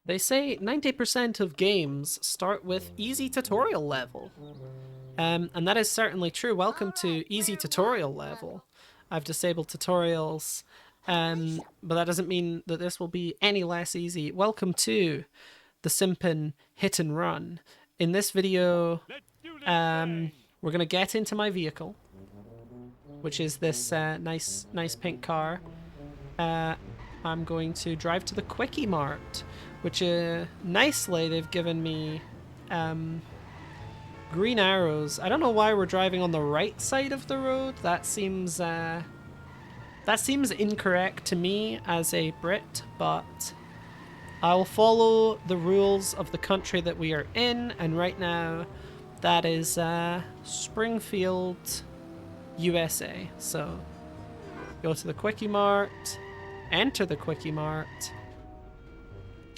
They say 90% of games start with easy tutorial level. And that is certainly true. Welcome to easy tutorial level. I've disabled tutorials, but that doesn't mean that this will be any less easy. Welcome to the Simpin Hit and Run. In this video, we're going to get into my vehicle, which is this nice pink car. I'm going to drive to the Quickie Mart, which nicely they've given me green arrows. I don't know why we're driving on the right side of the road. That seems incorrect to me as a Brit, but I will follow the rules of the country that we are in, and right now that is Springfield, USA. So go to the Quickie Mart, enter the Quickie Mart,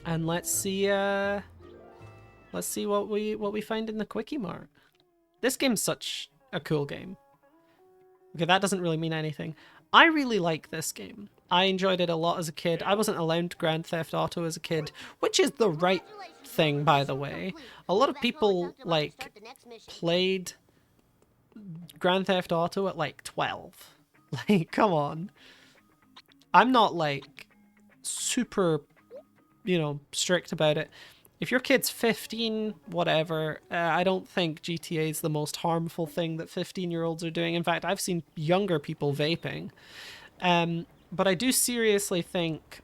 and let's see what we find in the Quickie Mart. This game's such a cool game. Okay, that doesn't really mean anything. I really like this game. I enjoyed it a lot as a kid. I wasn't allowed Grand Theft Auto as a kid, which is the right thing, by the way. A lot of people, like, played Grand Theft Auto at, like, 12. Like, come on. I'm not, like, super, strict about it. If your kid's 15, whatever, I don't think GTA is the most harmful thing that 15-year-olds are doing. In fact, I've seen younger people vaping. But I do seriously think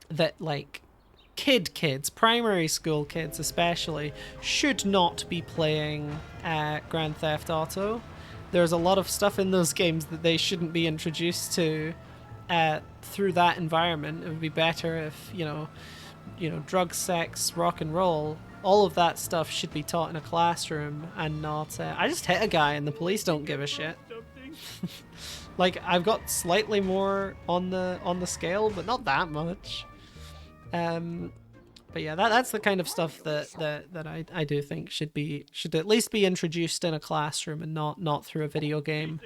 that, like, kids, primary school kids especially, should not be playing Grand Theft Auto. There's a lot of stuff in those games that they shouldn't be introduced to through that environment. It would be better if, drugs, sex, rock and roll, all of that stuff should be taught in a classroom and not... I just hit a guy and the police don't give a shit. Like, I've got slightly more on the scale, but not that much. But yeah, that's the kind of stuff that I do think should at least be introduced in a classroom and not through a video game,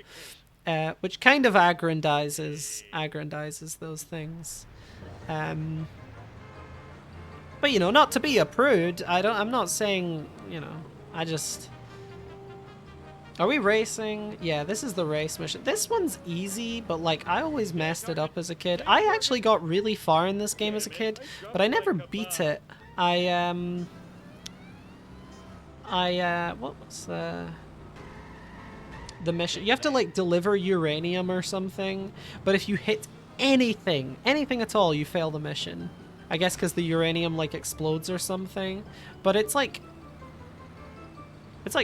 which kind of aggrandizes those things. But not to be a prude. I'm not saying I just. Are we racing? Yeah, this is the race mission. This one's easy, but like I always messed it up as a kid. I actually got really far in this game as a kid, but I never beat it. What was the mission? You have to like deliver uranium or something, but if you hit anything at all, you fail the mission. I guess because the uranium like explodes or something, but it's like,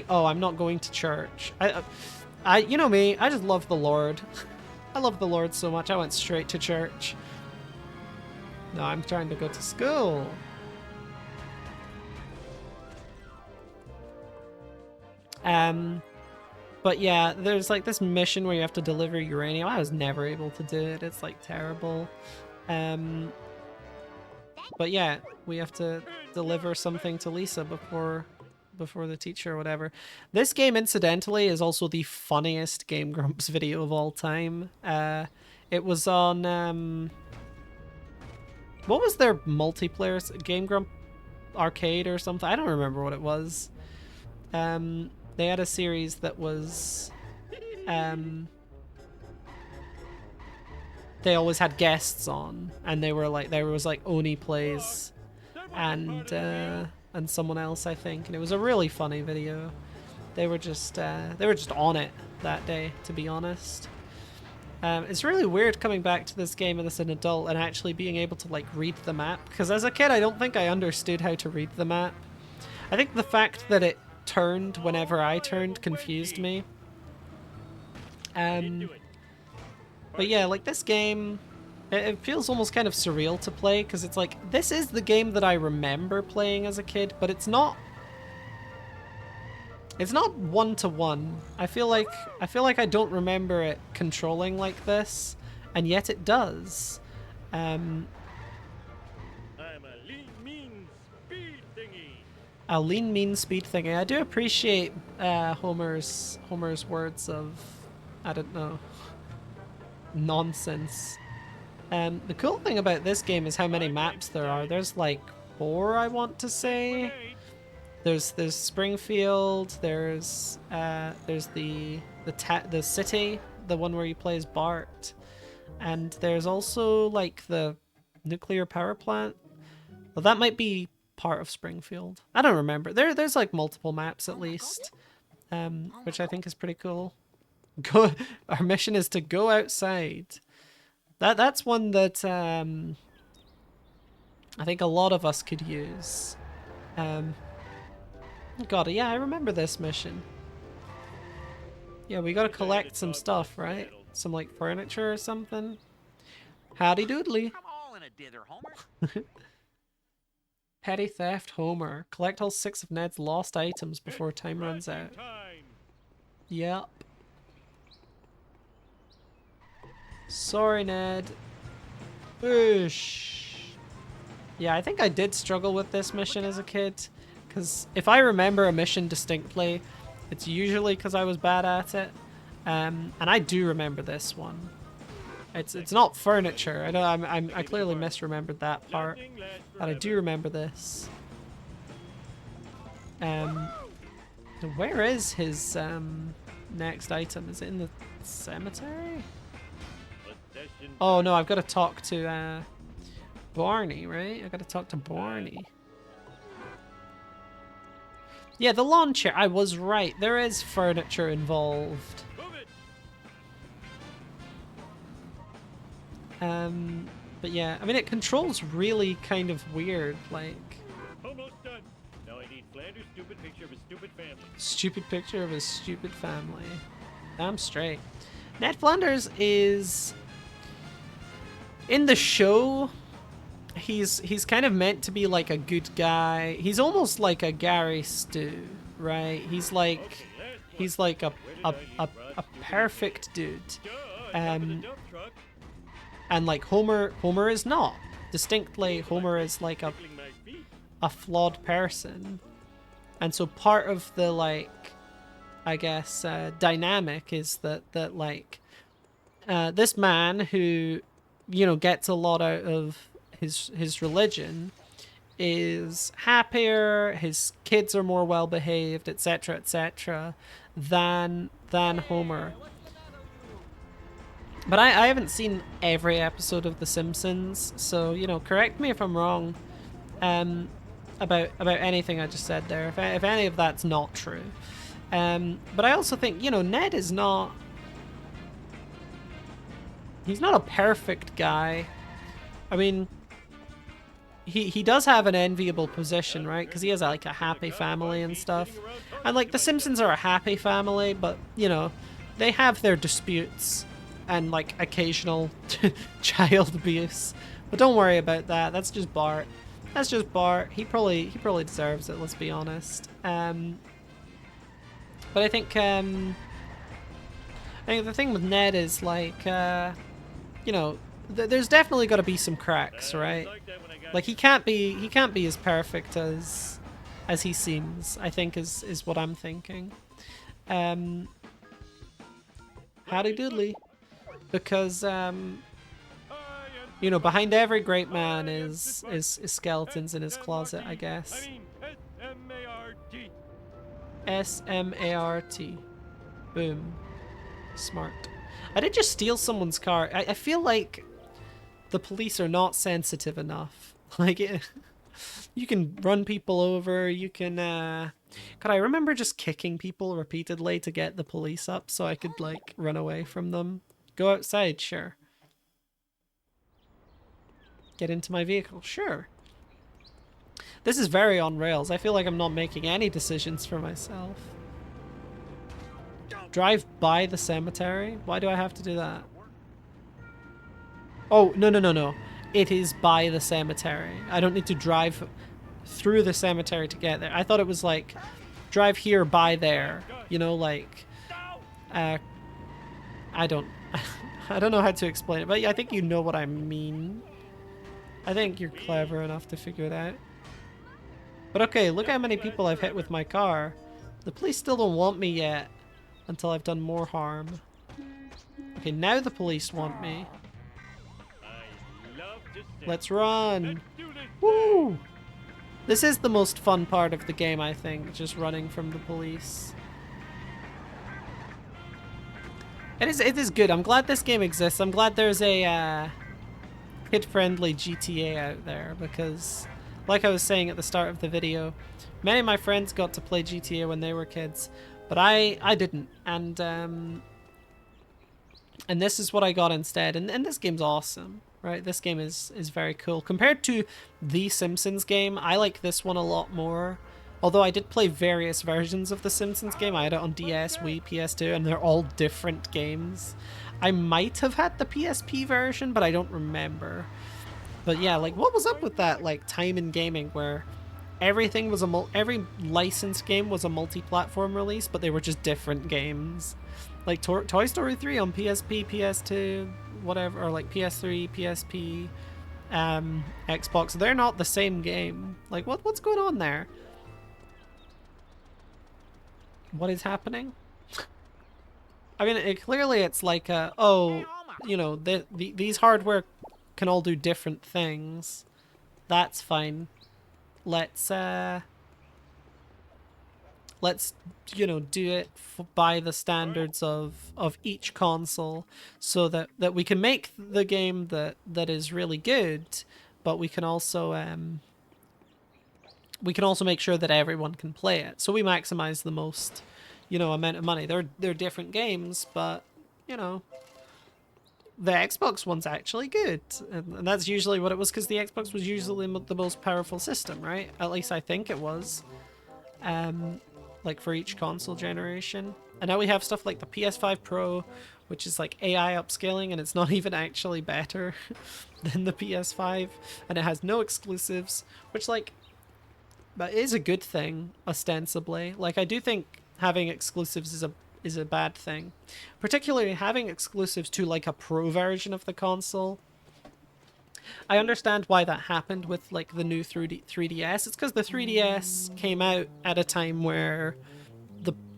oh, I'm not going to church. You know me, I just love the Lord. I love the Lord so much, I went straight to church. No, I'm trying to go to school. But yeah, there's like this mission where you have to deliver uranium. I was never able to do it. It's like terrible. But yeah, we have to deliver something to Lisa before the teacher or whatever. This game, incidentally, is also the funniest Game Grumps video of all time. It was on what was their multiplayer? Game Grump Arcade or something? I don't remember what it was. They had a series that was they always had guests on, and they were like, there was like Oni Plays and someone else, I think, and it was a really funny video. They were just on it that day, to be honest. It's really weird coming back to this game as an adult and actually being able to like read the map, because as a kid I don't think I understood how to read the map. I think the fact that it turned whenever I turned confused me. But yeah, like this game, it feels almost kind of surreal to play, because it's like, this is the game that I remember playing as a kid, but it's not one-to-one. I feel like I don't remember it controlling like this, and yet it does. I'm a lean, mean speed thingy. A lean, mean speed thingy. I do appreciate Homer's words of, I don't know, nonsense. The cool thing about this game is how many maps there are. There's like 4, I want to say. There's Springfield. There's the city, the one where you play as Bart, and there's also like the nuclear power plant. Well, that might be part of Springfield. I don't remember. There's like multiple maps at least, which I think is pretty cool. Our mission is to go outside. That's one that I think a lot of us could use. God, yeah, I remember this mission. Yeah, we gotta collect some stuff, right? Some like furniture or something. Howdy doodly. I'm all in a dither, Homer. Petty theft Homer. Collect all 6 of Ned's lost items before time runs out. Yep. Sorry, Ned. Boosh. Yeah, I think I did struggle with this mission as a kid. Because if I remember a mission distinctly, it's usually because I was bad at it. And I do remember this one. It's not furniture. I know I clearly misremembered that part, but I do remember this. Where is his next item? Is it in the cemetery? Oh no, I've got to talk to Barney, right? I've got to talk to Barney. Yeah, the lawn chair. I was right. There is furniture involved. But yeah, I mean, it controls really kind of weird, like... Almost done. Now I need Flanders' stupid picture of his stupid family. Stupid picture of his stupid family. Damn straight. Ned Flanders is... In the show, he's kind of meant to be like a good guy. He's almost like a Gary Stu, right? He's like a perfect dude. And like Homer is not. Distinctly, Homer is like a flawed person. And so part of the like, I guess, dynamic is that like this man who, you know, gets a lot out of his religion is happier, his kids are more well behaved, etc., than Homer. But I haven't seen every episode of The Simpsons, so, you know, correct me if I'm wrong about anything I just said there, if any of that's not true. But I also think, you know, Ned is not... He's not a perfect guy. I mean, he does have an enviable position, right? Because he has like a happy family and stuff. And like, The Simpsons are a happy family, but, you know, they have their disputes and like occasional child abuse. But don't worry about that. That's just Bart. That's just Bart. He probably deserves it, let's be honest. But I think the thing with Ned is like, you know, there's definitely got to be some cracks, right? Like he can't be as perfect as he seems, I think is what I'm thinking. Howdy doodly. Because you know, behind every great man is skeletons in his closet, I guess. S-M-A-R-T. Boom. Smart. I did just steal someone's car. I feel like the police are not sensitive enough. Like, you can run people over, you can, God, I remember just kicking people repeatedly to get the police up so I could, like, run away from them. Go outside, sure. Get into my vehicle, sure. This is very on rails. I feel like I'm not making any decisions for myself. Drive by the cemetery? Why do I have to do that? Oh, no. It is by the cemetery. I don't need to drive through the cemetery to get there. I thought it was like, drive here, by there. You know, like, I don't know how to explain it, but I think you know what I mean. I think you're clever enough to figure it out. But okay, look how many people I've hit with my car. The police still don't want me yet, until I've done more harm. Okay, now the police want me. Let's run. Let's do this thing. Woo! This is the most fun part of the game, I think, just running from the police. It is good. I'm glad this game exists. I'm glad there's a kid-friendly GTA out there because, like I was saying at the start of the video, many of my friends got to play GTA when they were kids, but I didn't, and this is what I got instead. And this game's awesome, right? This game is very cool compared to the Simpsons game. I like this one a lot more. Although I did play various versions of the Simpsons game. I had it on DS, Wii, PS2, and they're all different games. I might have had the PSP version, but I don't remember. But yeah, like, what was up with that, like, time in gaming where everything was every licensed game was a multi-platform release, but they were just different games. Like Toy Story 3 on PSP, PS2, whatever, or like PS3, PSP, Xbox. They're not the same game. Like, what's going on there? What is happening? I mean, clearly it's like, oh, you know, these hardware can all do different things. That's fine. Let's you know, do it by the standards of each console, so that we can make the game that is really good, but we can also make sure that everyone can play it. So we maximize the most, you know, amount of money. They're different games, but you know, the Xbox one's actually good, and that's usually what it was because the Xbox was usually the most powerful system, right? At least I think it was. Like for each console generation. And now we have stuff like the PS5 Pro, which is like AI upscaling, and it's not even actually better than the PS5, and it has no exclusives, which, like, that is a good thing ostensibly. Like, I do think having exclusives is a bad thing, particularly having exclusives to like a pro version of the console. I understand why that happened with like the new 3DS. It's because the 3DS came out at a time where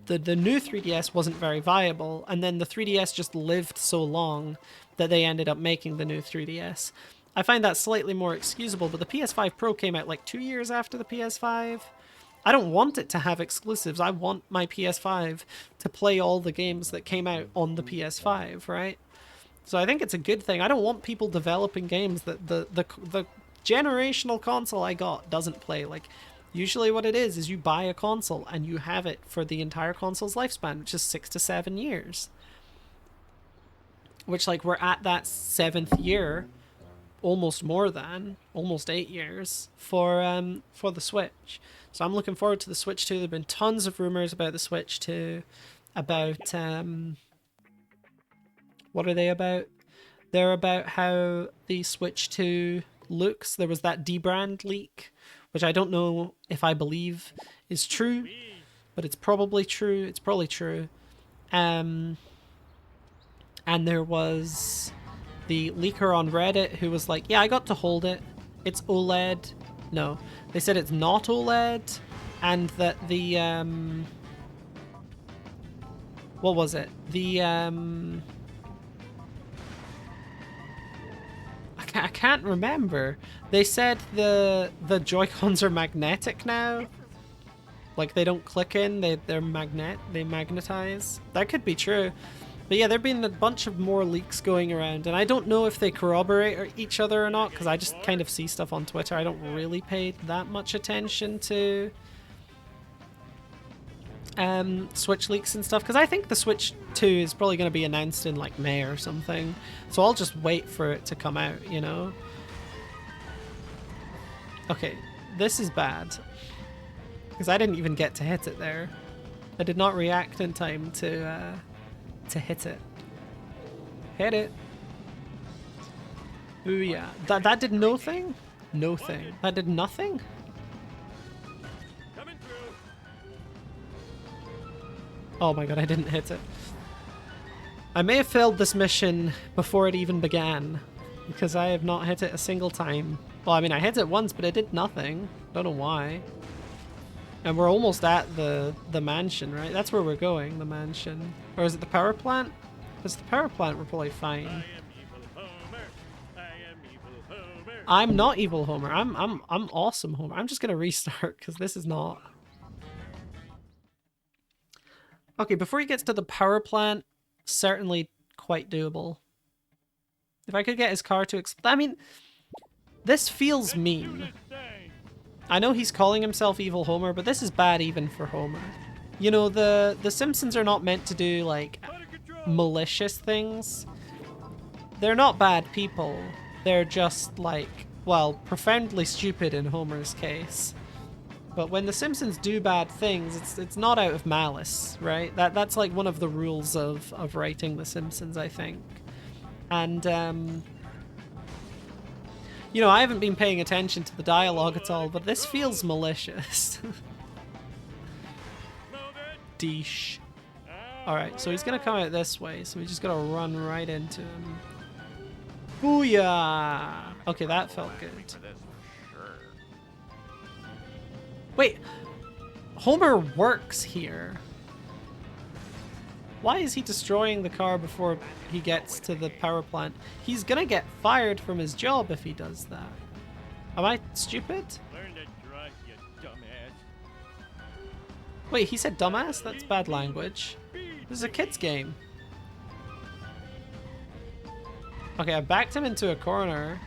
the new 3DS wasn't very viable, and then the 3DS just lived so long that they ended up making the new 3DS. I find that slightly more excusable, but the PS5 Pro came out like 2 years after the PS5. I don't want it to have exclusives. I want my PS5 to play all the games that came out on the PS5, right? So I think it's a good thing. I don't want people developing games that the generational console I got doesn't play. Like, usually what it is you buy a console and you have it for the entire console's lifespan, which is 6 to 7 years. Which, like, we're at that 7th year, almost 8 years for the Switch. So I'm looking forward to the Switch 2. There've been tons of rumors about the Switch 2, about what are they about? They're about how the Switch 2 looks. There was that dbrand leak, which I don't know if I believe is true, but it's probably true. It's probably true. And there was the leaker on Reddit who was like, yeah, I got to hold it. It's OLED. No, they said it's not OLED, and that the, what was it? The, I can't remember. They said the Joy-Cons are magnetic now. Like, they don't click in, they magnetize. That could be true. But yeah, there've been a bunch of more leaks going around, and I don't know if they corroborate each other or not, because I just kind of see stuff on Twitter. I don't really pay that much attention to Switch leaks and stuff, because I think the Switch 2 is probably going to be announced in like May or something, so I'll just wait for it to come out, you know? Okay, this is bad, because I didn't even get to hit it there. I did not react in time to hit it. Hit it. Ooh yeah, that did no thing? No thing. That did nothing? Coming through. Oh my god, I didn't hit it. I may have failed this mission before it even began, because I have not hit it a single time. Well, I mean, I hit it once, but it did nothing. Don't know why. And we're almost at the mansion, right? That's where we're going, the mansion. Or is it the power plant? If it's the power plant, we're probably fine. I am evil Homer. I am evil Homer. I'm not evil Homer. I'm awesome Homer. I'm just gonna restart because this is not. Okay, before he gets to the power plant, certainly quite doable. If I could get his car to explode. I mean, this feels mean. I know he's calling himself evil Homer, but this is bad even for Homer. You know, the Simpsons are not meant to do, like, malicious things. They're not bad people. They're just, like, well, profoundly stupid in Homer's case. But when the Simpsons do bad things, it's not out of malice, right? That's like one of the rules of writing The Simpsons, I think. And, you know, I haven't been paying attention to the dialogue at all, but this feels malicious. Deesh. Alright, so he's gonna come out this way, so we just gotta run right into him. Booyah! Okay, that felt good. For this for sure. Wait, Homer works here. Why is he destroying the car before he gets to the power plant? He's gonna get fired from his job if he does that. Am I stupid? Learn to drive, you dumbass. Wait, he said dumbass? That's bad language. This is a kid's game. Okay, I backed him into a corner.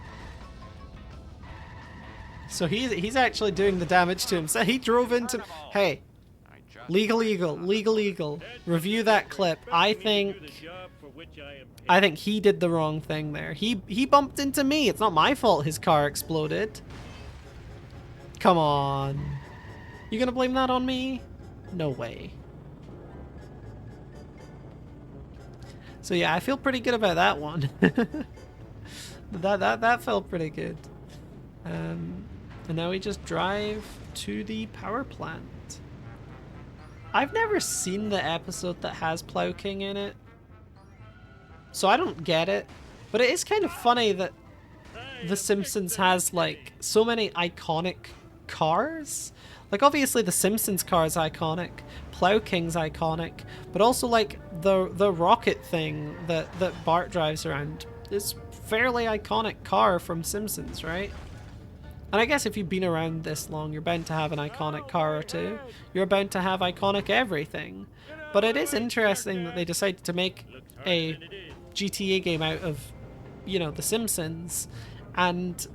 So he's actually doing the damage to him. So he drove into... Hey, I just legal eagle, legal eagle. Review that clip. I think he did the wrong thing there. He bumped into me. It's not my fault his car exploded. Come on. You gonna blame that on me? No way. So yeah, I feel pretty good about that one. that felt pretty good. And now we just drive to the power plant. I've never seen the episode that has Plow King in it, so I don't get it. But it is kind of funny that The Simpsons has like so many iconic cars. Like obviously the Simpsons car is iconic, Plow King's iconic, but also like the rocket thing that Bart drives around is fairly iconic car from Simpsons, right? And I guess if you've been around this long, you're bound to have an iconic car or two. You're bound to have iconic everything. But it is interesting that they decided to make a GTA game out of, you know, The Simpsons. And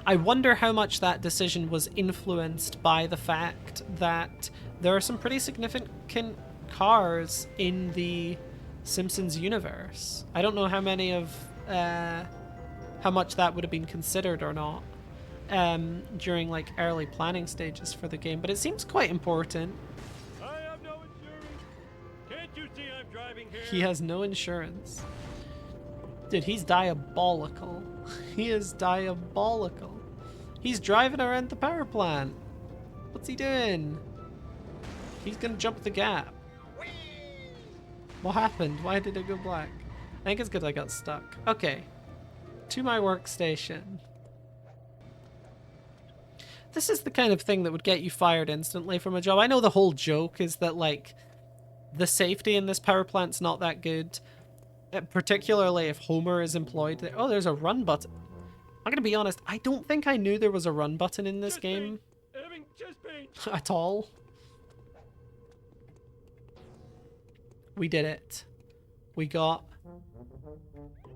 I wonder how much that decision was influenced by the fact that there are some pretty significant cars in the Simpsons universe. I don't know how many of... how much that would have been considered or not during like early planning stages for the game, but it seems quite important. I have no insurance. Can't you see I'm driving here? He has no insurance. Dude, he's diabolical. He is diabolical. He's driving around the power plant. What's he doing? He's gonna jump the gap. What happened? Why did it go black? I think it's because I got stuck. Okay. To my workstation. This is the kind of thing that would get you fired instantly from a job. I know the whole joke is that, like, the safety in this power plant's not that good. Particularly if Homer is employed there. Oh, there's a run button. I'm gonna be honest, I don't think I knew there was a run button in this game. Having chest pain. At all. We did it. We got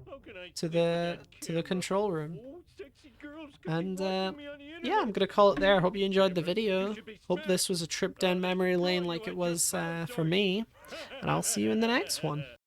How can I to think the that control room. old sexy girls could be And watching me on the yeah, I'm internet? gonna call it there. Hope you enjoyed the video. Hope this was a trip down memory lane like it was for me. And I'll see you in the next one.